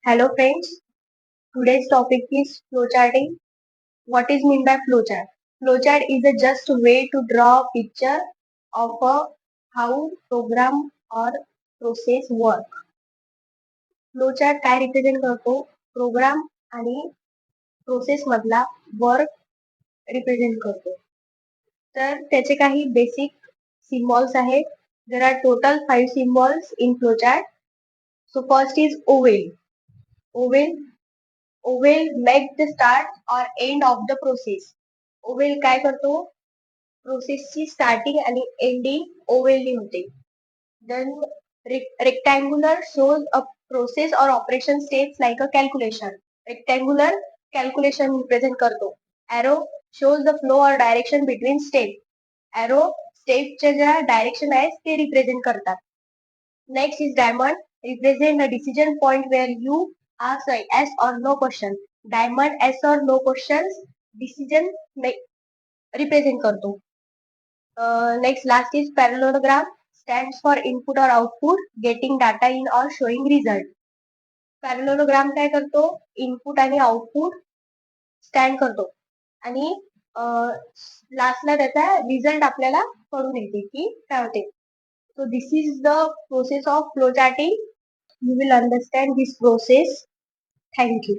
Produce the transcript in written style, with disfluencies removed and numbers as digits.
Hello friends, today's topic is flowcharting. What is mean by flowchart? Flowchart is a just way to draw a picture of how program or process work. Flowchart काय represent करतो? Program आणि process मधला work represent करतो. तर त्याचे काही basic symbols आहेत. There are total 5 symbols in flowchart. So first is oval. Oval make the start or end of the process. Oval काय करतो? प्रोसेसची स्टार्टिंग आणि एंडिंग ओवेलनी होते. Then rectangular shows a process or operation steps like a calculation. Rectangular calculation represent करतो. Arrow shows the flow और direction between step. Arrow स्टेपच्या ज्या डायरेक्शन आहेत ते रिप्रेझेंट करतात. Next is diamond represent a decision point where you ask yes or no question. Diamond yes or no questions decision represent करतो. Next last is parallelogram stands for input or output, getting data in or showing result. Parallelogram काय करतो? Input आणि output stand करतो आणि लास्टला त्याचा result आपल्याला कळून येते की काय होते. So this is the process of flowcharting. You will understand this process. Thank you.